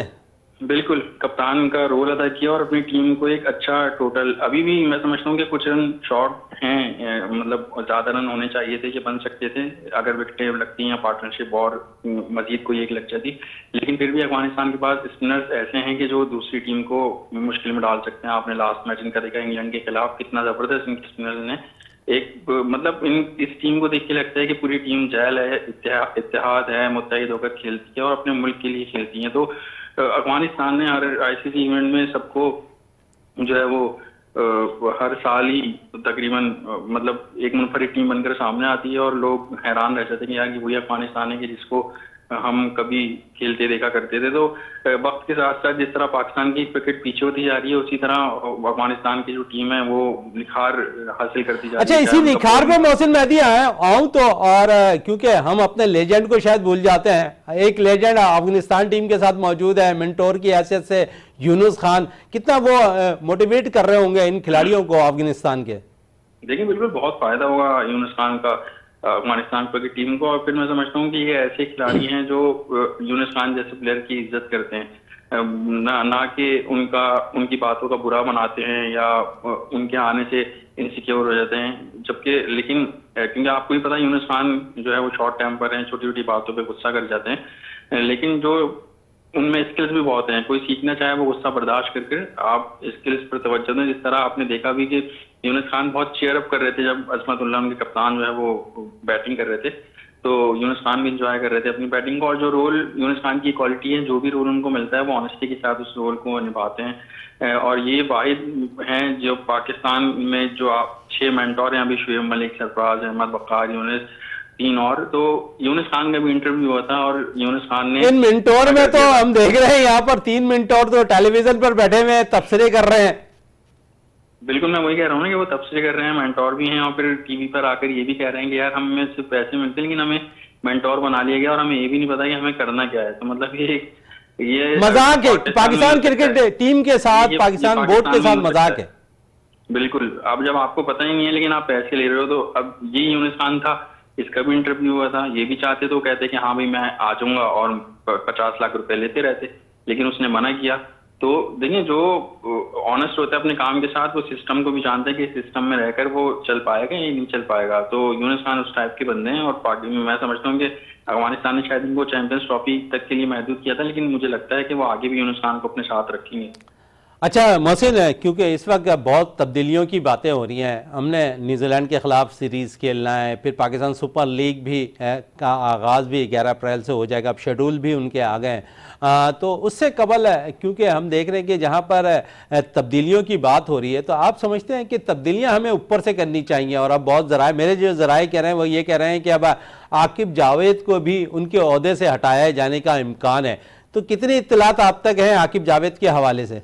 S4: बिल्कुल, कप्तान का रोल अदा किया और अपनी टीम को एक अच्छा टोटल, अभी भी मैं समझता हूँ कि कुछ रन शॉर्ट हैं, मतलब ज्यादा रन होने चाहिए थे, कि बन सकते थे अगर विकेटें लगती या पार्टनरशिप और मजीद कोई एक लग जाती। लेकिन फिर भी अफगानिस्तान के पास स्पिनर्स ऐसे हैं कि जो दूसरी टीम को मुश्किल में डाल सकते हैं। आपने लास्ट मैच इनका देखा इंग्लैंड के खिलाफ, कितना जबरदस्त इनके स्पिनर्स ने एक, मतलब इस टीम को देख के लगता है कि पूरी टीम जैल है, इत्तेहाद है, मुत्तहिद होकर खेलती है और अपने मुल्क के लिए खेलती है। तो अफगानिस्तान ने हर आईसीसी इवेंट में सबको जो है वो हर साल ही तकरीबन मतलब एक मुनफरिद टीम बनकर सामने आती है और लोग हैरान रह जाते हैं कि यार ये वही अफगानिस्तान है कि जिसको हम कभी खेलते देखा करते थे। तो वक्त के साथ साथ जिस तरह पाकिस्तान की क्रिकेट पीछे होती जा रही है, उसी तरह अफगानिस्तान की जो टीम है वो निखार हासिल करती जा रही है।
S1: अच्छा, इसी निखार पे मोहसिन मेहदी आऊं तो, और क्योंकि हम अपने लेजेंड को शायद भूल जाते हैं, एक लेजेंड अफगानिस्तान टीम के साथ मौजूद है, मेंटोर की हैसियत से यूनुस खान, कितना वो मोटिवेट कर रहे होंगे इन खिलाड़ियों को अफगानिस्तान के?
S4: देखिए, बिल्कुल बहुत फायदा होगा यूनुस खान का अफगानिस्तान की टीम को। और फिर मैं समझता हूँ कि ये ऐसे खिलाड़ी हैं जो यूनुस खान जैसे प्लेयर की इज्जत करते हैं, ना कि उनकी बातों का बुरा बनाते हैं या उनके आने से इनसिक्योर हो जाते हैं। जबकि लेकिन क्योंकि आपको ही पता है यूनुस खान जो है वो शॉर्ट टेम्पर हैं, छोटी छोटी बातों पे गुस्सा कर जाते हैं, लेकिन जो उनमें स्किल्स भी बहुत हैं। कोई सीखना चाहे वो गुस्सा बर्दाश्त करके आप स्किल्स पर तवज्जो दें। जिस तरह आपने देखा भी कि यूनुस खान बहुत चीयर अप कर रहे थे जब अजमतुल्ला उनके कप्तान जो है वो बैटिंग कर रहे थे, तो यूनुस खान भी इंजॉय कर रहे थे अपनी बैटिंग को। और जो रोल यूनुस खान की क्वालिटी है, जो भी रोल उनको मिलता है वो ऑनेस्टी के साथ उस रोल को निभाते हैं। और ये वाहिद हैं जो पाकिस्तान में जो 6 मेंटोर हैं अभी, शुएब मलिक, सरफराज अहमद, वक़ार यूनुस, 3 और। तो यूनुस खान का भी इंटरव्यू हुआ था और यूनुस खान ने
S1: इन मेंटोर में तो हम देख रहे हैं यहाँ पर 3 मेंटोर तो टेलीविजन पर बैठे हुए तबसरे कर रहे हैं।
S4: बिल्कुल, मैं वही कह रहा हूँ ना कि वो तबसरे कर रहे हैं, मेंटोर भी हैं और फिर टीवी पर आकर ये भी कह रहे हैं कि यार हमें सिर्फ पैसे मिलते हैं लेकिन हमें मेंटोर बना लिया गया और हमें ये भी नहीं पता कि हमें करना क्या है। तो मतलब ये
S1: मजाक है पाकिस्तान क्रिकेट टीम के साथ, पाकिस्तान बोर्ड के साथ मजाक है।
S4: बिल्कुल, अब जब आपको पता ही नहीं है लेकिन आप पैसे ले रहे हो, तो अब ये यूनुस खान था, इसका भी इंटरव्यू हुआ था, ये भी चाहते तो कहते कि हाँ भाई मैं आ जाऊंगा और 50 लाख रुपए लेते रहते, लेकिन उसने मना किया। तो देखिए, जो ऑनेस्ट होता है अपने काम के साथ वो सिस्टम को भी जानता है कि सिस्टम में रहकर वो चल पाएगा या नहीं चल पाएगा। तो यूनुस खान उस टाइप के बंदे हैं और पार्टी में मैं समझता हूँ कि अफगानिस्तान ने शायद इनको चैंपियंस ट्रॉफी तक के लिए महदूद किया था, लेकिन मुझे लगता है कि वो आगे भी यूनुस खान को अपने साथ रखेंगे।
S1: अच्छा मोहसिन, क्योंकि इस वक्त बहुत तब्दीलियों की बातें हो रही हैं, हमने न्यूजीलैंड के ख़िलाफ़ सीरीज़ खेलना है, फिर पाकिस्तान सुपर लीग भी का आगाज़ भी 11 अप्रैल से हो जाएगा, अब शेड्यूल भी उनके आ गए हैं। तो उससे कबल क्योंकि हम देख रहे हैं कि जहाँ पर तब्दीलियों की बात हो रही है, तो आप समझते हैं कि तब्दीलियाँ हमें ऊपर से करनी चाहिए? और अब बहुत ज़राए, मेरे जो ज़राए कह रहे हैं वो ये कह रहे हैं कि अब आकिब जावेद को भी उनके ओहदे से हटाया जाने का इम्कान है। तो कितनी इत्तलात आप तक हैं आकिब जावेद के हवाले से?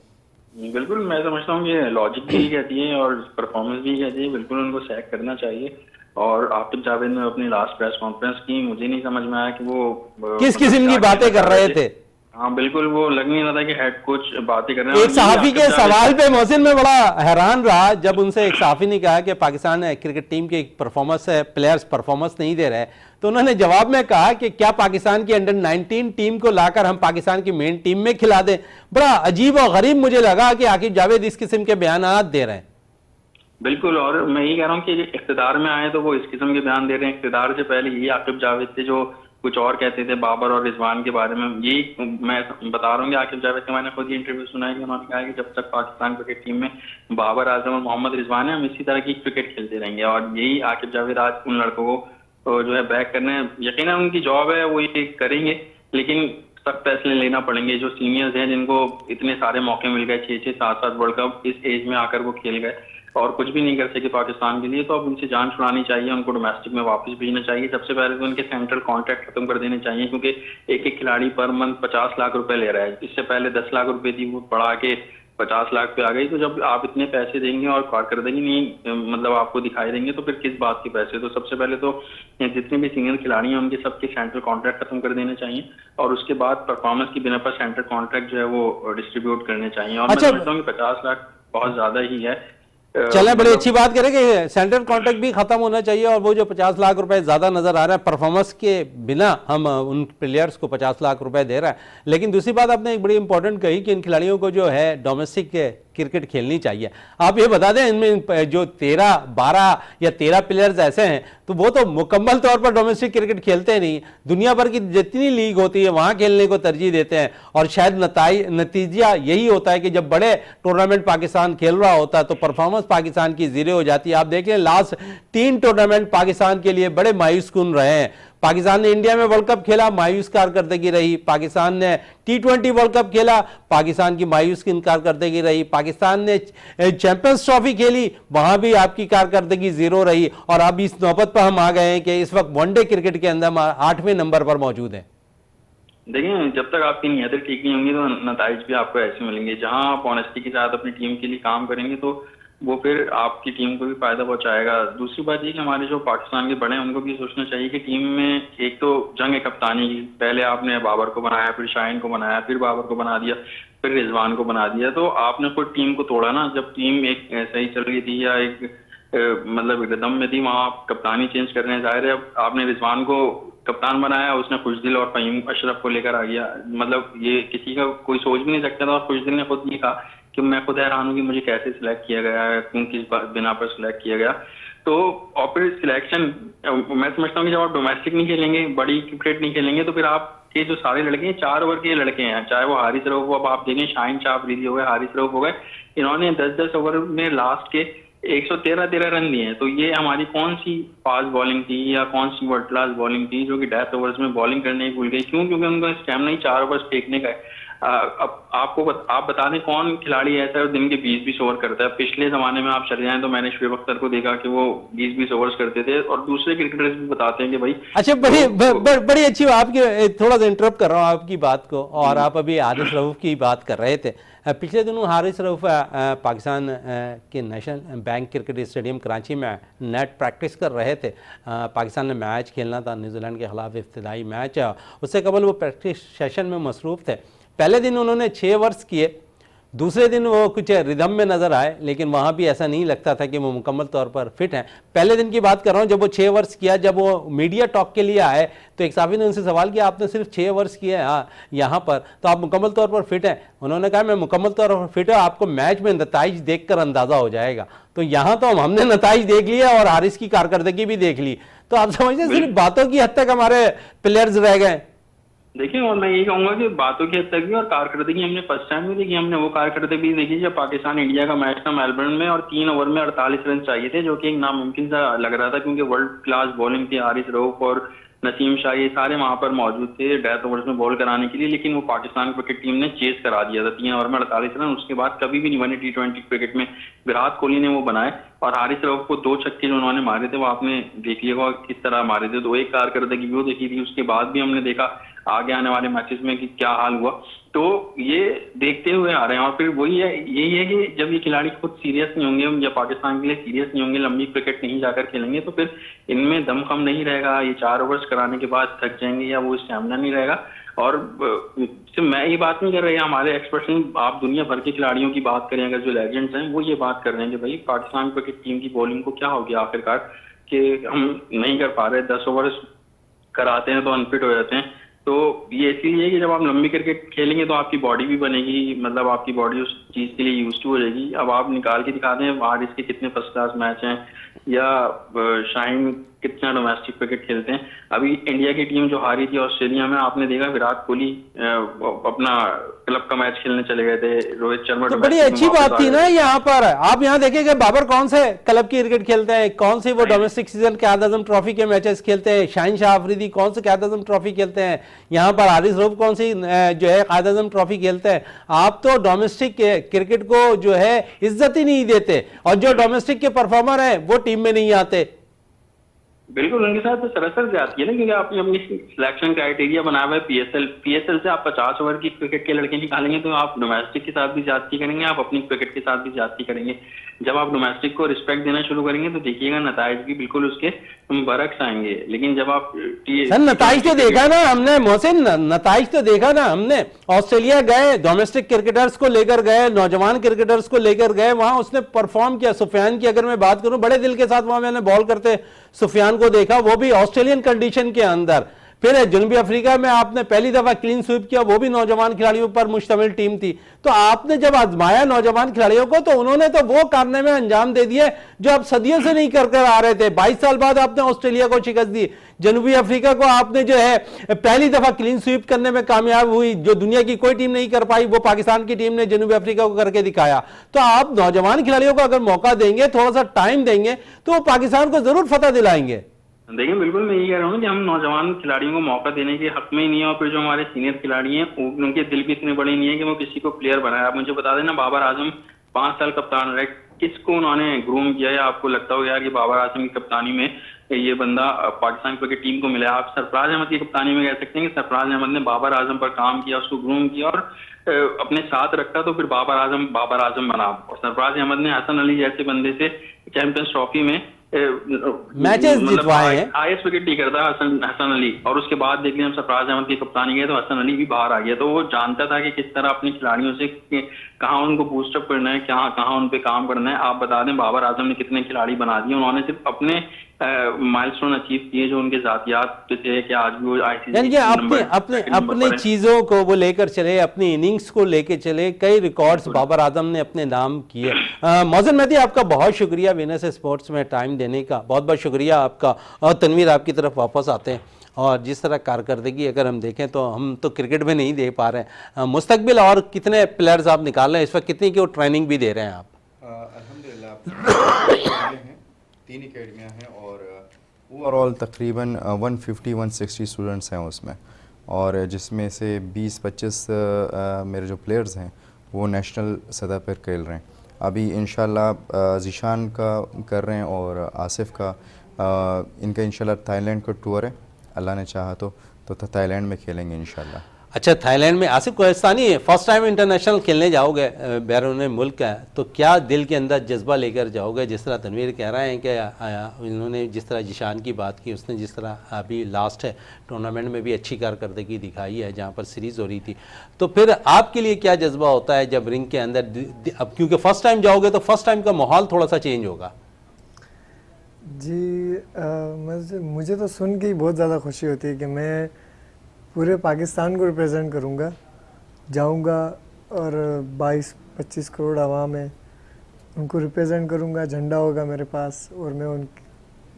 S4: बिल्कुल, मैं समझता हूँ कि लॉजिक भी कहती है और परफॉर्मेंस भी कहती है, बिल्कुल उनको सैक करना चाहिए। और आतिफ जावेद ने अपनी लास्ट प्रेस कॉन्फ्रेंस की, मुझे नहीं समझ में आया कि वो
S1: किस किस्म की बातें कर रहे थे।
S4: हाँ बिल्कुल, वो लग नहीं रहा था कि हेड कोच बातें कर रहे हैं।
S1: एक सहाफी के सवाल पे मोहसिन में बड़ा हैरान रहा जब उनसे एक सहाफी ने कहा कि पाकिस्तान क्रिकेट टीम के परफॉर्मेंस प्लेयर्स परफॉर्मेंस नहीं दे रहे, तो उन्होंने जवाब में कहा कि क्या पाकिस्तान की अंडर 19 टीम को लाकर हम पाकिस्तान की मेन टीम में खिला दें। बड़ा अजीब और गरीब मुझे लगा कि आकिब जावेद इस किस्म के बयान दे रहे हैं।
S4: बिल्कुल, और मैं यही कह रहा हूँ कि इख्तिदार में आए तो वो इस किस्म के बयान दे रहे हैं। इख्तिदार से पहले यही आकिब जावेद थे जो कुछ और कहते थे बाबर और रिजवान के बारे में। यही मैं बता रहा हूँ कि आकिब जावेद का मैंने खुद ही इंटरव्यू सुना है कि उन्होंने कहा कि जब तक पाकिस्तान क्रिकेट टीम में बाबर आजम और मोहम्मद रिजवान है, हम इसी तरह की क्रिकेट खेलते रहेंगे। और यही आकिब जावेद आज उन लड़कों को जो है बैक करने, यकीनन उनकी जॉब है, वो ये करेंगे, लेकिन सख्त फैसले लेना पड़ेंगे। जो सीनियर्स हैं जिनको इतने सारे मौके मिल गए, 6-6, 7-7 वर्ल्ड कप इस एज में आकर वो खेल गए और कुछ भी नहीं कर सके पाकिस्तान के लिए, तो अब उनसे जान छुड़ानी चाहिए, उनको डोमेस्टिक में वापस भेजना चाहिए। सबसे पहले तो उनके सेंट्रल कॉन्ट्रैक्ट खत्म कर देने चाहिए, क्योंकि एक एक खिलाड़ी पर मंथ 50 लाख रुपए ले रहा है। इससे पहले 10 लाख रुपए थी, वो बढ़ा के 50 लाख पे आ गई। तो जब आप इतने पैसे देंगे और कारकर्दगी नहीं मतलब आपको दिखाई देंगे तो फिर किस बात के पैसे। तो सबसे पहले तो जितने भी सीनियर खिलाड़ी हैं उनके सबके सेंट्रल कॉन्ट्रैक्ट खत्म कर देने चाहिए और उसके बाद परफॉर्मेंस की बिना पर सेंट्रल कॉन्ट्रैक्ट जो है वो डिस्ट्रीब्यूट करने चाहिए। और मैं समझता हूँ कि 50 लाख बहुत ज्यादा ही है।
S1: चलें, बड़ी अच्छी बात करें कि सेंट्रल कॉन्ट्रैक्ट भी खत्म होना चाहिए और वो जो 50 लाख रुपए ज्यादा नजर आ रहा है परफॉर्मेंस के बिना, हम उन प्लेयर्स को 50 लाख रुपए दे रहा है। लेकिन दूसरी बात आपने एक बड़ी इंपॉर्टेंट कही कि इन खिलाड़ियों को जो है डोमेस्टिक क्रिकेट खेलनी चाहिए। आप ये बता दें, इनमें जो 13, 12 या 13 प्लेयर्स ऐसे हैं तो वो तो मुकम्मल तौर पर डोमेस्टिक क्रिकेट खेलते नहीं। दुनिया भर की जितनी लीग होती है वहां खेलने को तरजीह देते हैं और शायद नतीजा यही होता है कि जब बड़े टूर्नामेंट पाकिस्तान खेल रहा होता है तो परफॉर्मेंस पाकिस्तान की जीरो हो जाती है। आप देख लें, लास्ट 3 टूर्नामेंट पाकिस्तान के लिए बड़े मायूस कुन रहे हैं। पाकिस्तान ने इंडिया में वर्ल्ड कप खेला, मायूस कारकर्दगी रही। पाकिस्तान ने T20 वर्ल्ड कप खेला, पाकिस्तान की मायूस कारकर्दगी रही। पाकिस्तान ने चैंपियंस ट्रॉफी खेली, वहां भी आपकी कारकर्दगी जीरो रही। और अब इस नौबत पर हम आ गए हैं कि इस वक्त वनडे क्रिकेट के अंदर 8वें नंबर पर मौजूद है।
S4: देखिए, जब तक आपकी नीयतें ठीक नहीं होंगी तो नताइज भी आपको ऐसे मिलेंगे। जहां आप ऑनेस्टी के साथ अपनी टीम के लिए काम करेंगे तो वो फिर आपकी टीम को भी फायदा पहुंचाएगा। दूसरी बात ये कि हमारे जो पाकिस्तान के बड़े हैं उनको भी सोचना चाहिए कि टीम में एक तो जंग है कप्तानी की। पहले आपने बाबर को बनाया, फिर शाहीन को बनाया, फिर बाबर को बना दिया, फिर रिजवान को बना दिया, तो आपने खुद टीम को तोड़ा ना। जब टीम एक सही चल रही थी या एक मतलब रिदम में थी, वहां आप कप्तानी चेंज कर रहे हैं। जाहिर है आपने रिजवान को कप्तान बनाया, उसने खुशदिल और फहीम अशरफ को लेकर आ गया। मतलब ये किसी का कोई सोच भी नहीं सकता था। और खुशदिल ने खुद ये कहा कि मैं खुद हैरान हूँ कि मुझे कैसे सिलेक्ट किया गया है, क्यों, किस बिना पर सिलेक्ट किया गया। तो और फिर सिलेक्शन, मैं समझता हूँ कि जब आप डोमेस्टिक नहीं खेलेंगे, बड़ी क्रिकेट नहीं खेलेंगे, तो फिर आपके जो सारे लड़के हैं 4 ओवर के लड़के हैं, चाहे वो हारिस रऊफ हो। अब आप देखें, शाहीन शाह अफरीदी हो गए, हारिस रऊफ हो गए, इन्होंने 10-10 ओवर में लास्ट के 113 रन दिए हैं। तो ये हमारी कौन सी फास्ट बॉलिंग थी या कौन सी वर्ल्ड क्लास बॉलिंग थी जो कि डेथ ओवर्स में बॉलिंग करने ही भूल गई? क्यों? क्योंकि उनका स्टैमिना ही 4 ओवर्स फेंकने का है। अब आप बता दें कौन खिलाड़ी ऐसा है दिन के 20-20 ओवर करता है? पिछले जमाने में आप चले जाएं तो मैंने शुएब अख्तर को देखा कि वो 20-20 ओवर्स करते थे। और दूसरे क्रिकेटर्स भी बताते हैं कि भाई
S1: अच्छा, बड़ी अच्छी आपकी, थोड़ा सा इंटरप्ट कर रहा हूँ आपकी बात को। और आप अभी हारिस रऊफ की बात कर रहे थे। पिछले दिनों हारिस रऊफ पाकिस्तान के national bank cricket stadium Karachi में नेट प्रैक्टिस कर रहे थे। पाकिस्तान ने मैच खेलना था न्यूजीलैंड के खिलाफ, इब्तिदाई मैच। उससे कबल वो प्रैक्टिस सेशन में मसरूफ़ थे। पहले दिन उन्होंने 6 ओवर्स किए, दूसरे दिन वो कुछ रिदम में नजर आए, लेकिन वहाँ भी ऐसा नहीं लगता था कि वो मुकम्मल तौर पर फिट हैं। पहले दिन की बात कर रहा हूँ, जब वो 6 ओवर्स किया, जब वो मीडिया टॉक के लिए आए तो एक साहबी ने उनसे सवाल किया, आपने सिर्फ 6 ओवर्स किए हैं यहाँ पर, तो आप मुकम्मल तौर पर फिट हैं? उन्होंने कहा मैं मुकम्मल तौर पर फिट हूँ, आपको मैच में नताइज देख कर अंदाज़ा हो जाएगा। तो यहाँ तो हमने नताइज देख लिया और हारिस की कारकर्दगी भी देख ली। तो आप समझते सिर्फ बातों की हद तक हमारे प्लेयर्स रह गए।
S4: देखिए, और मैं यही कहूंगा कि बातों की हद तक भी और कारकर्दगी हमने फर्स्ट टाइम भी देखी। हमने वो कारकर्दगी देखी जब पाकिस्तान इंडिया का मैच था मेलबर्न में और 3 ओवर में 48 रन चाहिए थे, जो कि एक नामुमकिन सा लग रहा था क्योंकि वर्ल्ड क्लास बॉलिंग थी। हारिस रऊफ और नसीम शाह ये सारे वहां पर मौजूद थे डेथ ओवर्स में बॉल कराने के लिए, लेकिन वो पाकिस्तान क्रिकेट टीम ने चेस करा दिया था 3 ओवर में 48 रन। उसके बाद कभी भी नहीं बने T20 क्रिकेट में। विराट कोहली ने वो बनाए और हारिस रऊफ को 2 छक्के जो उन्होंने मारे थे वो आपने देख लिया किस तरह मारे थे। तो एक कारकर्दगी वो देखी थी। उसके बाद भी हमने देखा आगे आने वाले मैचेस में कि क्या हाल हुआ। तो ये देखते हुए आ रहे हैं, और फिर वही है, यही है कि जब ये खिलाड़ी खुद सीरियस नहीं होंगे या पाकिस्तान के लिए सीरियस नहीं होंगे, लंबी क्रिकेट नहीं जाकर खेलेंगे, तो फिर इनमें दमखम नहीं रहेगा, ये 4 ओवर्स कराने के बाद थक जाएंगे या वो स्टैमिना नहीं रहेगा। और सिर्फ मैं ये बात नहीं कर रही, हमारे एक्सपर्ट्स, आप दुनिया भर के खिलाड़ियों की बात करें, अगर जो लेजेंड्स हैं वो ये बात कर रहे हैं कि भाई पाकिस्तान क्रिकेट टीम की बॉलिंग को क्या हो गया आखिरकार कि हम नहीं कर पा रहे, 10 ओवर्स कराते हैं तो अनफिट हो जाते हैं। तो ये इसलिए कि जब आप लंबी क्रिकेट खेलेंगे तो आपकी बॉडी भी बनेगी, मतलब आपकी बॉडी उस चीज़ के लिए यूज टू हो जाएगी। अब आप निकाल के दिखा दें बाहर इसके कितने फर्स्ट क्लास मैच हैं, या शाहीन कितना डोमेस्टिक क्रिकेट खेलते हैं। अभी इंडिया की टीम जो हारी थी ऑस्ट्रेलिया में, आपने देखा विराट कोहली अपना क्लब का मैच खेलने चले गए थे, रोहित शर्मा
S1: तो बड़ी अच्छी बात थी ना यहाँ पर। आप यहाँ देखेंगे बाबर कौन से क्लब की क्रिकेट खेलते हैं, कौन सी वो डोमेस्टिक सीजन क़याद आज़म ट्रॉफी के मैचेस खेलते हैं, शाहीन शाह अफरीदी कौन से क़याद आज़म ट्रॉफी खेलते हैं, यहाँ पर हारिस रऊफ कौन सी जो है क़याद आज़म ट्रॉफी खेलते हैं। आप तो डोमेस्टिक क्रिकेट को जो है इज्जत ही नहीं देते, और जो डोमेस्टिक के परफॉर्मर हैं वो टीम में नहीं आते।
S4: बिल्कुल, उनके साथ तो सरासर जाती है ना, क्योंकि आपने अपनी सिलेक्शन क्राइटेरिया बनाया हुआ है पीएसएल से आप 50 ओवर की क्रिकेट के लड़के निकालेंगे तो आप डोमेस्टिक के साथ भी ज्यादती करेंगे, आप अपनी क्रिकेट के साथ भी ज्यादती करेंगे। जब आप डोमेस्टिक को रिस्पेक्ट देना शुरू करेंगे तो देखिएगा नताइज भी बिल्कुल उसके बरक्स आएंगे। लेकिन जब आप
S1: सर नताइज तो देखा ना हमने मोहसिन, नताइज तो देखा ना हमने। ऑस्ट्रेलिया गए, डोमेस्टिक क्रिकेटर्स को लेकर गए, नौजवान क्रिकेटर्स को लेकर गए, वहां उसने परफॉर्म किया। सुफियान की अगर मैं बात करूं, बड़े दिल के साथ वहां मैंने बॉल करते सुफियान को देखा, वो भी ऑस्ट्रेलियन कंडीशन के अंदर। फिर जनूबी अफ्रीका में आपने पहली दफा क्लीन स्वीप किया, वो भी नौजवान खिलाड़ियों पर मुश्तमिल टीम थी। तो आपने जब आजमाया नौजवान खिलाड़ियों को, तो उन्होंने तो वो कारनामे अंजाम दे दिए जो आप सदियों से नहीं कर आ रहे थे। 22 साल बाद आपने ऑस्ट्रेलिया को शिकस्त दी, जनूबी अफ्रीका को आपने जो है पहली दफा क्लीन स्वीप करने में कामयाब हुई, जो दुनिया की कोई टीम नहीं कर पाई, वो पाकिस्तान की टीम ने जनूबी अफ्रीका को करके दिखाया। तो आप नौजवान खिलाड़ियों को अगर मौका देंगे, थोड़ा सा टाइम देंगे, तो वो पाकिस्तान को जरूर फतह दिलाएंगे।
S4: देखिए, बिल्कुल मैं यही कह रहा हूँ कि हम नौजवान खिलाड़ियों को मौका देने के हक में ही नहीं है, और फिर जो हमारे सीनियर खिलाड़ी हैं उनके दिल भी इतने बड़े नहीं है कि वो किसी को प्लेयर बनाए। आप मुझे बता देना, बाबर आजम 5 साल कप्तान रहे, किसको उन्होंने ग्रूम किया है? आपको लगता हो यार कि बाबर आजम की कप्तानी में ये बंदा पाकिस्तान क्रिकेट टीम को मिला। आप सरफराज अहमद की कप्तानी में कह सकते हैं कि सरफराज अहमद ने बाबर आजम पर काम किया, उसको ग्रूम किया और अपने साथ रखा, तो फिर बाबर आजम बना। और सरफराज अहमद ने हसन अली जैसे बंदे से चैंपियंस ट्रॉफी में
S1: मैचेस जितवाए हैं,
S4: हाईएस्ट विकेट टेकर था हसन अली। और उसके बाद देख लिया हम सरफराज अहमद की कप्तानी गए तो हसन अली भी बाहर आ गया। तो वो जानता था कि किस तरह अपने खिलाड़ियों से कहाँ उनको बूस्टअप करना है, कहाँ उन पे काम करना है। आप बता दें बाबर आजम ने कितने खिलाड़ी बना दिए, उन्होंने सिर्फ अपने माइलस्टोन अचीव किए जो उनके जातियात थे कि आज भी वो
S1: यानी अपने चीजों को वो लेकर चले, अपनी इनिंग्स को लेकर चले, कई रिकॉर्ड्स बाबर आजम ने अपने नाम किए। मोहसिन मेहदी, आपका बहुत शुक्रिया वीनस स्पोर्ट्स में टाइम देने का, बहुत बहुत शुक्रिया आपका। और तनवीर, आपकी तरफ वापस आते हैं, और जिस तरह कारकर्दगी अगर हम देखें तो हम तो क्रिकेट में नहीं दे पा रहे हैं, मुस्तकबिल और कितने प्लेयर्स आप निकाल रहे हैं इस वक्त, कितनी की ट्रेनिंग भी दे रहे हैं आप?
S2: अल्हम्दुलिल्लाह 3 अकेडमियाँ हैं और ओवरऑल तकरीबन 150-160 स्टूडेंट्स हैं उसमें, और जिसमें से 20-25 मेरे जो प्लेयर्स हैं वो नेशनल सतह पर खेल रहे हैं। अभी इंशाल्लाह ज़ीशान का कर रहे हैं और आसिफ का, इनका इंशाल्लाह थाईलैंड का टूर है, अल्लाह ने चाहा तो थाईलैंड में खेलेंगे इंशाल्लाह।
S1: अच्छा, थाईलैंड में Asif Kohistani first time international खेलने जाओगे बैरून मुल्क है, तो क्या दिल के अंदर जज्बा लेकर जाओगे? जिस तरह तनवीर कह रहे हैं कि इन्होंने जिस तरह जिशान की बात की, उसने जिस तरह अभी लास्ट है टूर्नामेंट में भी अच्छी कारकर्दगी दिखाई है जहाँ पर सीरीज़ हो रही थी, तो फिर आपके लिए क्या जज्बा होता है जब रिंग के अंदर, अब क्योंकि फ़र्स्ट टाइम जाओगे तो फर्स्ट टाइम का माहौल थोड़ा सा चेंज होगा?
S3: जी, मुझे तो सुन के ही बहुत ज़्यादा खुशी होती है कि मैं पूरे पाकिस्तान को रिप्रेजेंट करूंगा, जाऊंगा और 22-25 करोड़ आवाम है उनको रिप्रेजेंट करूंगा, झंडा होगा मेरे पास और मैं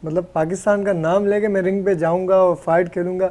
S3: मतलब पाकिस्तान का नाम लेके मैं रिंग पे जाऊंगा और फाइट खेलूंगा।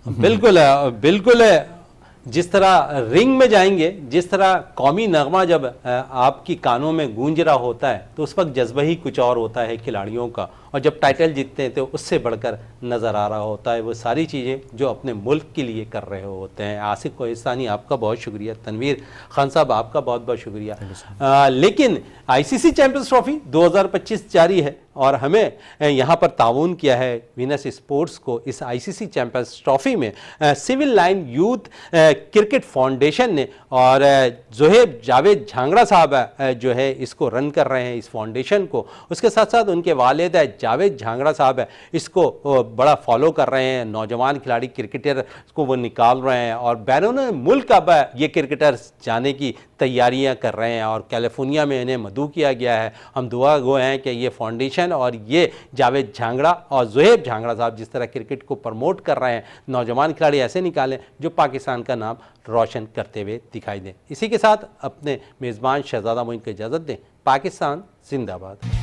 S1: बिल्कुल है, बिल्कुल है। जिस तरह रिंग में जाएंगे, जिस तरह कौमी नगमा जब आपकी कानों में गूंज रहा होता है तो उस वक्त जज्बा ही कुछ और होता है खिलाड़ियों का, और जब टाइटल जीतते हैं तो उससे बढ़कर नज़र आ रहा होता है वो सारी चीज़ें जो अपने मुल्क के लिए कर रहे होते हैं। आसिफ कोहिस्तानी, आपका बहुत शुक्रिया। तनवीर खान साहब, आपका बहुत बहुत शुक्रिया। लेकिन आईसीसी चैंपियंस ट्रॉफी 2025 जारी है, और हमें यहाँ पर ताउन किया है वीनस स्पोर्ट्स को इस आईसीसी चैंपियंस ट्रॉफी में civil line youth cricket foundation ने, और जोहेब जावेद झांगड़ा साहब जो है इसको रन कर रहे हैं इस फाउंडेशन को। उसके साथ साथ उनके वालिद जावेद झांगड़ा साहब इसको बड़ा फॉलो कर रहे हैं, नौजवान खिलाड़ी क्रिकेटर को वो निकाल रहे हैं और बैरून मुल्क अब ये क्रिकेटर जाने की तैयारियां कर रहे हैं और कैलिफोर्निया में इन्हें मदऊ किया गया है। हम दुआ गो हैं कि ये फाउंडेशन और ये जावेद झांगड़ा और जोहेब झांगड़ा साहब जिस तरह क्रिकेट को प्रमोट कर रहे हैं, नौजवान खिलाड़ी ऐसे निकालें जो पाकिस्तान का नाम रोशन करते हुए दिखाई दें। इसी के साथ अपने मेज़बान शहजादा मोइन को इजाज़त दें। पाकिस्तान जिंदाबाद।